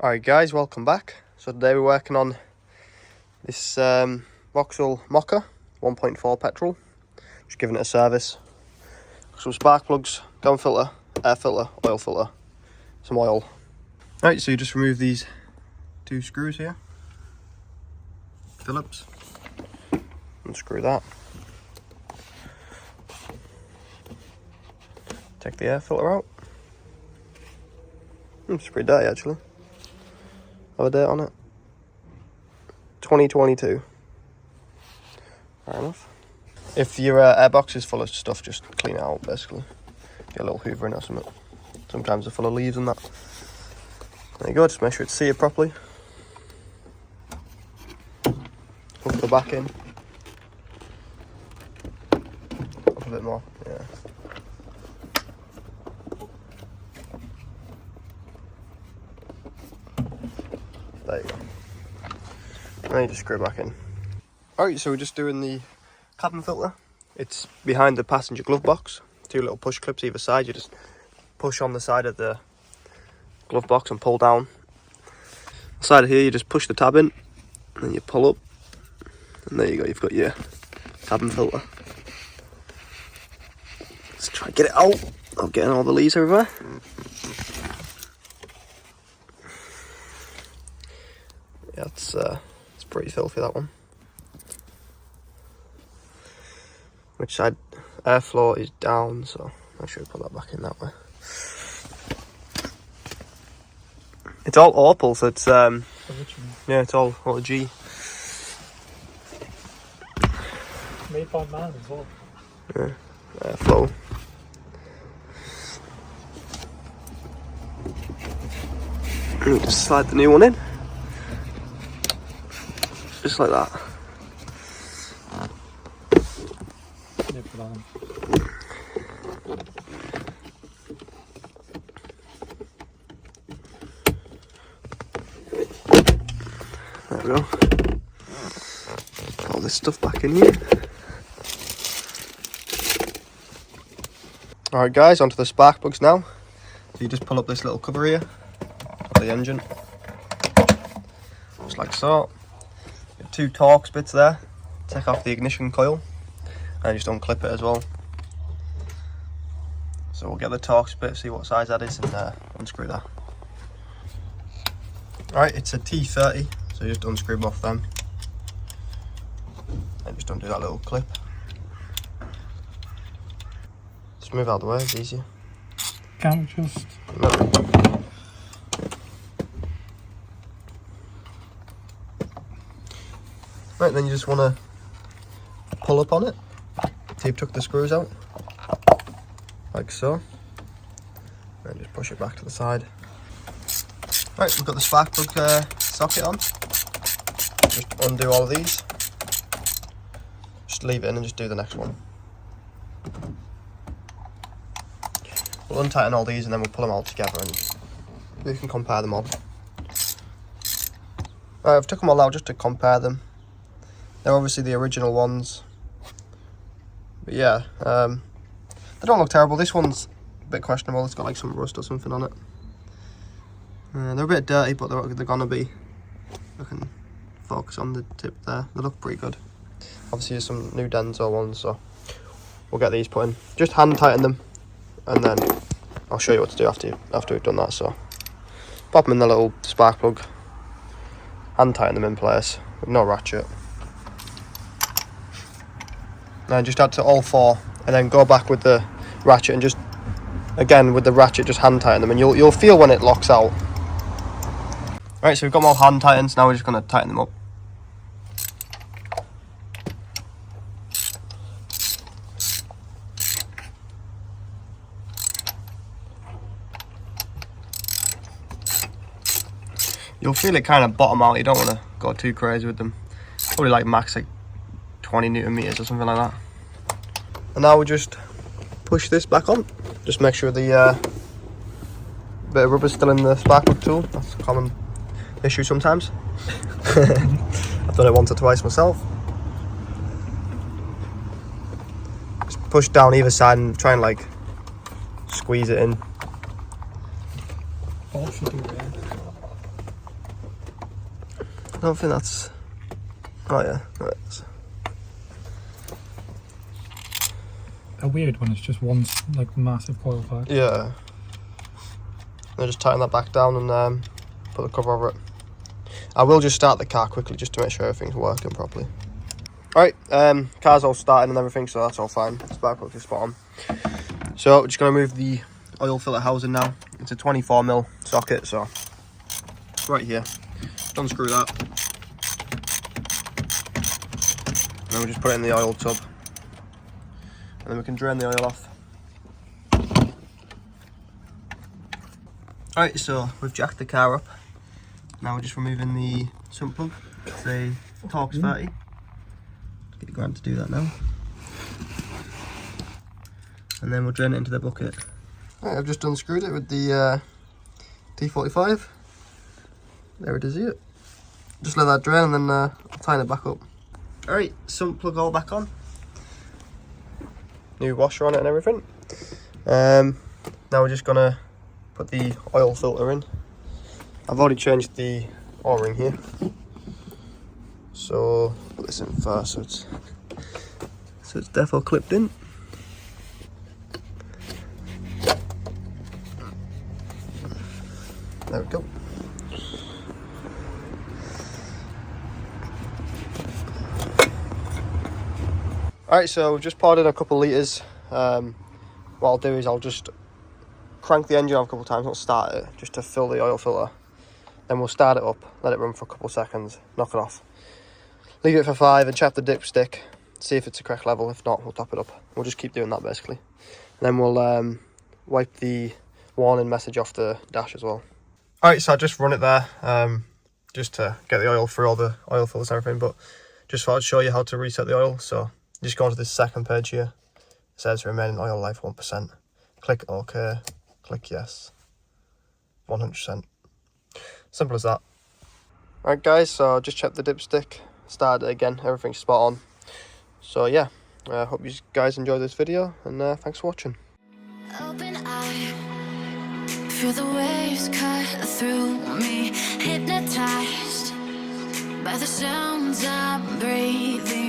Alright guys, welcome back. So today we're working on this Vauxhall Mokka 1.4 petrol. Just giving it a service. Some spark plugs, gun filter, air filter, oil filter, some oil. Alright, so you just remove these two screws here. Phillips. Unscrew that. Take the air filter out. It's pretty dirty actually. Have a date on it. 2022. Fair enough. If your airbox is full of stuff, just clean it out basically. Get a little hoover in or something. Sometimes they're full of leaves and that. There you go, just make sure it's seated properly. Hook the back in. Up a bit more, yeah. There you go. And then you just screw it back in. Alright, so we're just doing the cabin filter. It's behind the passenger glove box. Two little push clips either side. You just push on the side of the glove box and pull down. The side of here, you just push the tab in, and then you pull up. And there you go, you've got your cabin filter. Let's try and get it out. I'm getting all the leaves everywhere. Yeah, it's pretty filthy, that one. Which side? Airflow is down, so I should put that back in that way. It's all Opal, so it's yeah, it's all G. Made by man as well. Yeah, airflow. Just slide the new one in. Just like that. Nip it on. There we go. Put all this stuff back in here. Alright guys, onto the spark plugs now. So you just pull up this little cover here of the engine. Just like so. Got two Torx bits there. Take off the ignition coil and just unclip it as well. So we'll get the Torx bit, see what size that is, and unscrew that. Alright, it's a T30, so just unscrew them off them. And just undo that little clip. Just move out of the way, it's easier. Can't just... No. Right, then you just want to pull up on it till you've took the screws out, like so, and just push it back to the side. Right, we've got the spark plug socket on. Just undo all of these, just leave it in and just do the next one. We'll untighten all these and then we'll pull them all together and we can compare them all. Right, I've took them all out just to compare them. They're obviously the original ones, but yeah, they don't look terrible. This one's a bit questionable. It's got like some rust or something on it. They're a bit dirty, but they're gonna be. I can focus on the tip there. They look pretty good. Obviously, there's some new Denso ones, so we'll get these put in. Just hand tighten them, and then I'll show you what to do after we've done that. So pop them in the little spark plug, hand tighten them in place with no ratchet. And just add to all four, and then go back with the ratchet and just again with the ratchet just hand tighten them, and you'll feel when it locks out. Right, so we've got them all hand tightened, so now we're just going to tighten them up. You'll feel it kind of bottom out. You don't want to go too crazy with them. Probably like max like 20 Newton meters or something like that. And now we just push this back on. Just make sure the bit of rubber's still in the spark plug tool. That's a common issue sometimes. I've done it once or twice myself. Just push down either side and try and like squeeze it in. Both should do that. don't think that's... Oh yeah, there it is. A weird one, it's just one like massive coil pack. Yeah. I'll just tighten that back down and put the cover over it. I will just start the car quickly just to make sure everything's working properly. Alright, car's all started and everything, so that's all fine. It's back up to spot on. So we're just going to move the oil filter housing now. It's a 24mm socket, so right here. Just unscrew that. And then we'll just put it in the oil tub. And then we can drain the oil off. Alright, so we've jacked the car up. Now we're just removing the sump plug. It's a Torx 30. Get the Grant to do that now. And then we'll drain it into the bucket. Alright, I've just unscrewed it with the T45. There it is here. Just let that drain and then I'll tighten it back up. Alright, sump plug all back on. New washer on it and everything. Now we're just gonna put the oil filter in. I've already changed the O-ring here. So put this in first so it's therefore clipped in. There we go. Alright, so we've just poured in a couple litres. What I'll do is I'll just crank the engine off a couple of times, not start it, just to fill the oil filter. Then we'll start it up, let it run for a couple of seconds, knock it off. Leave it for 5 and check the dipstick, see if it's the correct level. If not, we'll top it up. We'll just keep doing that basically. And then we'll wipe the warning message off the dash as well. Alright, so I just run it there, just to get the oil through all the oil filters and everything, but just thought I'd show you how to reset the oil. So just go onto this second page here. It says remaining oil life 1%. Click OK, click yes, 100%. Simple as that. Alright guys, so just checked the dipstick, started it again, everything's spot on. So yeah, I hope you guys enjoyed this video, and thanks for watching. Open eye, feel the waves cut through me, hypnotized by the sounds I'm breathing.